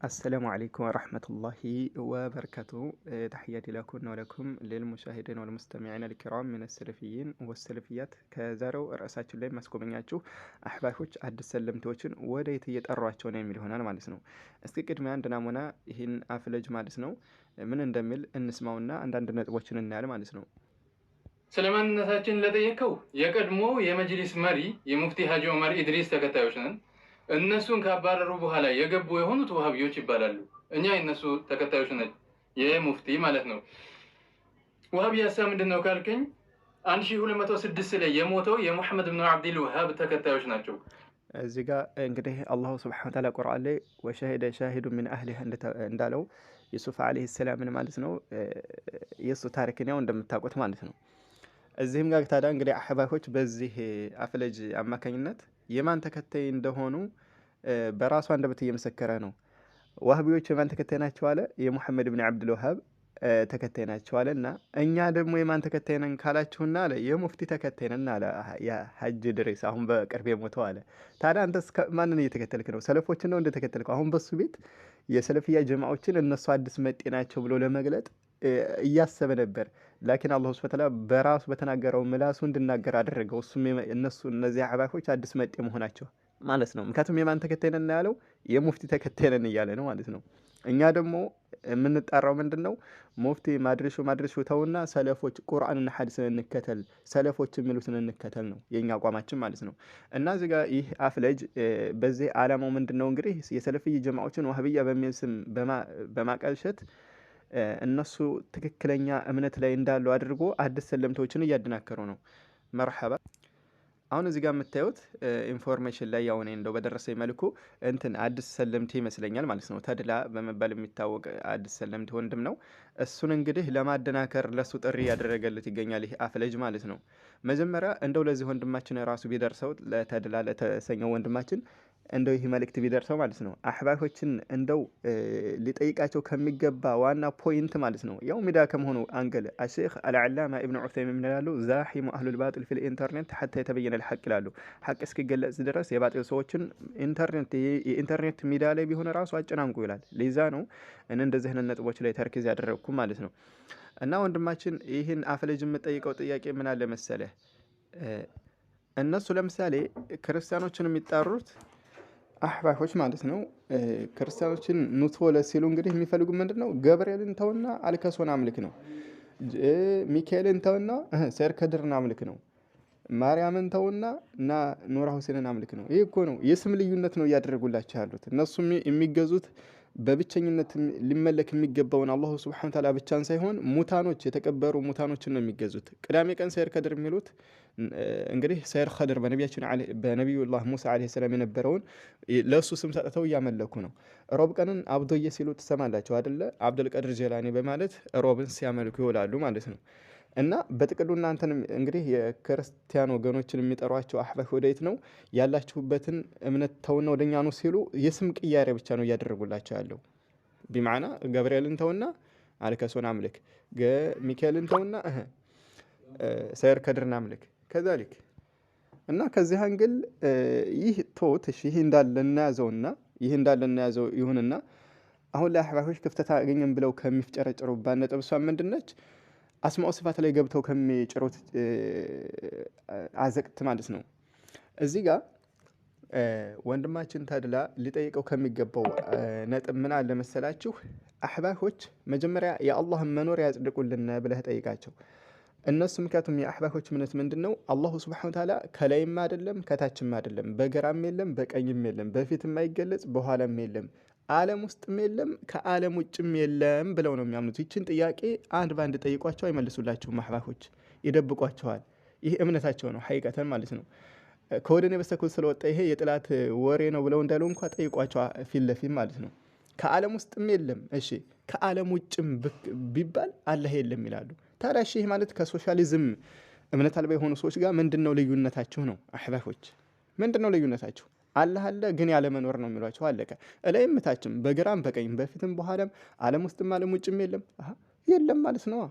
السلام عليكم ورحمة الله وبركاته. تحياتي لكم ولكم للمشاهدين والمستمعين الكرام من السلفيين والسلفيات كزارو رأساتችን ላይ ማስጎበኛችሁ አህባሾች አዲስ ሰለምቴዎችን ወዴት እየጠሯቸው ነው የሚል ይሆናል ማለት ነው። እስኪ ቅድሚያ አንድ ናሙና ይህን አፍለጅ ማለት ነው ምን እንደሚል እንስማውና አንዳንድ ነጥቦችን እናያለን ማለት ነው። ስለማንነታችን ለጠየቀው የቀድሞ የመጅሊስ መሪ የሙፍቲ ሀጂ ዑመር ኢድሪስ ተከታዮች ነን። እነሱን ካባረሩ በኋላ የገቡ የሆኑት ወሃቢዎች ይባላሉ። እኛ የነሱ ተከታዮች ነን፣ የሙፍቲ ማለት ነው። ወሃቢያሳ ምንድን ነው ካልከኝ 1206 ላይ የሞተው የሙሐመድ ብን አብዱል ወሃብ ተከታዮች ናቸው። እዚህ ጋር እንግዲህ አላሁ ስብሐነ ወተዓላ ቁርአን ላይ ወሸሂደ ሻሂዱ ሚን አህሊህ እንዳለው ዩሱፍ አለይሂ ሰላምን ማለት ነው የሱ ታሪክን ያው እንደምታውቁት ማለት ነው። እዚህም ጋር ታዲያ እንግዲህ አህባሾች በዚህ አፍለጅ አማካኝነት የማን ተከታይ እንደሆኑ በራሱ አንደበት እየመሰከረ ነው። ዋህቢዎች የማን ተከታይ ናቸው አለ? የሙሐመድ ብን አብዱል ወሃብ ተከታይ ናቸው አለ። እና እኛ ደግሞ የማን ተከታይ ነን ካላችሁና አለ የሙፍቲ ተከታይ ነን አለ ሀጂ ድሬስ፣ አሁን በቅርብ የሞተው አለ። ታዲያ አንተስ ማንን እየተከተልክ ነው? ሰለፎችን ነው እንደተከተልከው? አሁን በሱ ቤት የሰለፍያ ጀማዎችን እነሱ አዲስ መጤ ናቸው ብሎ ለመግለጥ እያሰበ ነበር። ላኪን አላሁ ሱብሓነሁ ወተዓላ በራሱ በተናገረው ምላሱ እንድናገር አደረገው። እሱም እነሱ እነዚህ አህባሾች አዲስ መጤ መሆናቸው ማለት ነው። ምክንያቱም የማን ተከታይ ነን ያለው የሙፍቲ ተከታይ ነን እያለ ነው ማለት ነው። እኛ ደግሞ የምንጣራው ምንድን ነው? ሙፍቲ ማድረሹ ተውና ሰለፎች ቁርአንና ሐዲስን እንከተል፣ ሰለፎች የሚሉትን እንከተል ነው የኛ አቋማችን ማለት ነው። እና እዚህ ጋር ይህ አፍለጅ በዚህ ዓላማው ምንድን ነው እንግዲህ የሰለፍይ ጀማዎችን ዋህብያ በሚል ስም በማቀልሸት እነሱ ትክክለኛ እምነት ላይ እንዳሉ አድርጎ አዲስ ሰለምቶችን እያደናከሩ ነው። መርሐባ። አሁን እዚህ ጋር የምታዩት ኢንፎርሜሽን ላይ ያው እኔ እንደው በደረሰኝ መልኩ እንትን አዲስ ሰለምቴ ይመስለኛል ማለት ነው። ተድላ በመባል የሚታወቅ አዲስ ሰለምቴ ወንድም ነው። እሱን እንግዲህ ለማደናከር ለሱ ጥሪ ያደረገለት ይገኛል ይህ አፍለጅ ማለት ነው። መጀመሪያ እንደው ለዚህ ወንድማችን ራሱ ቢደርሰው ለተድላ ለተሰኘው ወንድማችን እንደው ይህ መልእክት ቢደርሰው ማለት ነው አህባሾችን እንደው ሊጠይቃቸው ከሚገባ ዋና ፖይንት ማለት ነው ያው ሚዳ ከመሆኑ አንገል አሼኽ አልዓላማ ኢብኑ ዑሰይሚን ምን ይላሉ? ዛሂሙ አህሉል ባጢል ፊል ኢንተርኔት ሐታ የተበየነ ልሐቅ ይላሉ። ሐቅ እስኪገለጽ ድረስ የባጢል ሰዎችን የኢንተርኔት ሚዲያ ላይ ቢሆን ራሱ አጨናንቁ ይላል። ለዛ ነው እኔ እንደዚህ አይነት ነጥቦች ላይ ተርኪዝ ያደረግኩ ማለት ነው። እና ወንድማችን ይህን አፍለጅ የምጠይቀው ጥያቄ ምን አለ መሰለህ፣ እነሱ ለምሳሌ ክርስቲያኖችን የሚጣሩት አህባሾች ማለት ነው ክርስቲያኖችን ኑትወለ ሲሉ እንግዲህ የሚፈልጉ ምንድን ነው? ገብርኤልን ተውና አልከሶን አምልክ ነው። ሚካኤልን ተውና ሰይድ ከድርን አምልክ ነው። ማርያምን ተውና እና ኑራ ሁሴንን አምልክ ነው። ይህ እኮ ነው የስም ልዩነት ነው እያደረጉላቸው ያሉት። እነሱ የሚገዙት በብቸኝነት ሊመለክ የሚገባውን አላሁ ሱብሓነሁ ወተዓላ ብቻን ሳይሆን ሙታኖች የተቀበሩ ሙታኖችን ነው የሚገዙት። ቅዳሜ ቀን ሰይድ ከድር የሚሉት እንግዲህ ሰይድ ከድር በነቢዩላህ ሙሳ ዓለይሂ ሰላም የነበረውን ለእሱ ስም ሰጥተው እያመለኩ ነው። ሮብ ቀንን አብዶየ ሲሉ ትሰማላቸው አደለ? አብዱልቀድር ጀላኒ በማለት ሮብን ሲያመልኩ ይውላሉ ማለት ነው። እና በጥቅሉ እናንተን እንግዲህ የክርስቲያን ወገኖችን የሚጠሯቸው አህባሽ ወደየት ነው ያላችሁበትን እምነት ተውና ወደኛ ነው ሲሉ የስም ቅያሬ ብቻ ነው እያደረጉላቸው ያለው። ቢማዕና ገብርኤልን ተውና አልከሶን አምልክ፣ ሚካኤልን ተውና ሰይድ ከድርን አምልክ ከዛሊክ እና ከዚህ አንግል ይህ ቶት ይህ እንዳለ እናያዘው ይሁንና አሁን ላይ አህባሾች ክፍተት አገኘን ብለው ከሚፍጨረጨሩባት ነጥብ እሷ ምንድነች? አስማኡ ሲፋት ላይ ገብተው ከሚጭሩት አዘቅት ማለት ነው። እዚህ ጋር ወንድማችን ተድላ ሊጠይቀው ከሚገባው ነጥብ ምን አለ መሰላችሁ? አህባሾች መጀመሪያ የአላህን መኖር ያጽድቁልን ብለህ ጠይቃቸው። እነሱ ምክንያቱም የአህባሾች እምነት ምንድን ነው? አላሁ ሱብሓነሁ ወተዓላ ከላይም አይደለም ከታችም አይደለም፣ በግራም የለም በቀኝም የለም፣ በፊትም አይገለጽ በኋላም የለም፣ ዓለም ውስጥም የለም ከዓለም ውጭም የለም ብለው ነው የሚያምኑት። ይችን ጥያቄ አንድ ባንድ ጠይቋቸው አይመልሱላችሁም። አህባሾች ይደብቋቸዋል። ይህ እምነታቸው ነው ሐቂቀተን ማለት ነው። ከወደኔ በስተኩል ስለወጣ ይሄ የጥላት ወሬ ነው ብለው እንዳለው እንኳ ጠይቋቸው ፊት ለፊት ማለት ነው። ከዓለም ውስጥም የለም እሺ፣ ከዓለም ውጭም ቢባል አላህ የለም ይላሉ። ታዲያ እሺ ይህ ማለት ከሶሻሊዝም እምነት አልባ የሆኑ ሰዎች ጋር ምንድነው ልዩነታችሁ ነው? አህባሾች ምንድነው ልዩነታችሁ? አላህ አለ ግን ያለ መኖር ነው የሚሏቸው። አለቀ። እላይም ታችም በግራም በቀኝም በፊትም በኋላም ዓለም ውስጥም ዓለም ውጭም የለም ማለት ነው።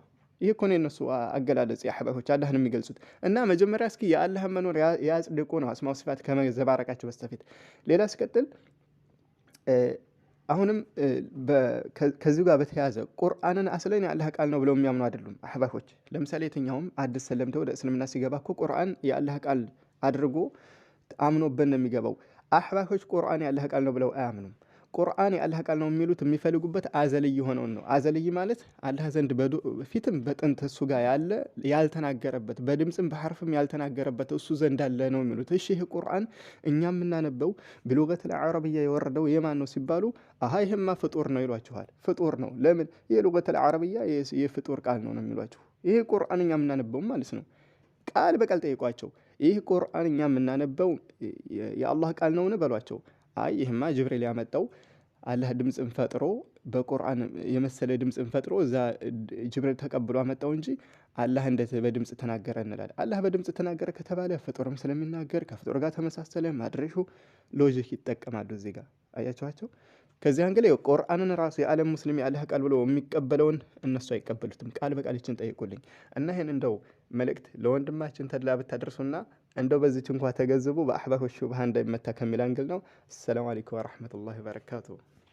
ይህ እኮ ነው የነሱ አገላለጽ የአህባሾች አላህን የሚገልጹት። እና መጀመሪያ እስኪ የአላህን መኖር ያጽድቁ ነው አስማው ሲፋት ከመዘባረቃቸው በስተፊት። ሌላ ሲቀጥል አሁንም ከዚሁ ጋር በተያያዘ ቁርአንን አስለን የአላህ ቃል ነው ብለው የሚያምኑ አይደሉም አህባሾች። ለምሳሌ የትኛውም አዲስ ሰለምተ ወደ እስልምና ሲገባ እኮ ቁርአን የአላህ ቃል አድርጎ አምኖበት ነው የሚገባው። አህባሾች ቁርአን የአላህ ቃል ነው ብለው አያምኑም። ቁርአን የአላህ ቃል ነው የሚሉት የሚፈልጉበት አዘልይ የሆነውን ነው። አዘልይ ማለት አላህ ዘንድ በፊትም በጥንት እሱ ጋር ያለ ያልተናገረበት በድምፅም በሐርፍም ያልተናገረበት እሱ ዘንድ አለ ነው የሚሉት። እሺ ይህ ቁርአን እኛ የምናነበው ብሉገቱል አረብያ የወረደው የማን ነው ሲባሉ አሃ ይህማ ፍጡር ነው ይሏችኋል። ፍጡር ነው ለምን? የሉገቱል አረብያ የፍጡር ቃል ነው ነው የሚሏችሁ። ይህ ቁርአን እኛ የምናነበው ማለት ነው። ቃል በቃል ጠይቋቸው። ይህ ቁርአን እኛ የምናነበው የአላህ ቃል ነውን በሏቸው። አይ ይህማ ጅብሪል ያመጣው አላህ ድምፅን ፈጥሮ በቁርአን የመሰለ ድምፅን ፈጥሮ እዛ ጅብሪል ተቀብሎ አመጣው እንጂ አላህ እንዴት በድምፅ ተናገረ እንላለን። አላህ በድምፅ ተናገረ ከተባለ ፍጡርም ስለሚናገር ከፍጡር ጋር ተመሳሰለ ማድረሹ ሎጂክ ይጠቀማሉ እዚህ ጋር አያችኋቸው። ከዚህ አንግል ቁርአንን ራሱ የዓለም ሙስሊም የአላህ ቃል ብሎ የሚቀበለውን እነሱ አይቀበሉትም። ቃል በቃል ይችን ጠይቁልኝ እና ይህን እንደው መልእክት ለወንድማችን ተድላ ብታደርሱና እንደው በዚች እንኳ ተገዝቡ በአህባሾች ሹብሃ እንዳይመታ ከሚል አንግል ነው። አሰላሙ አለይኩም ወራህመቱላሂ ወበረካቱሁ።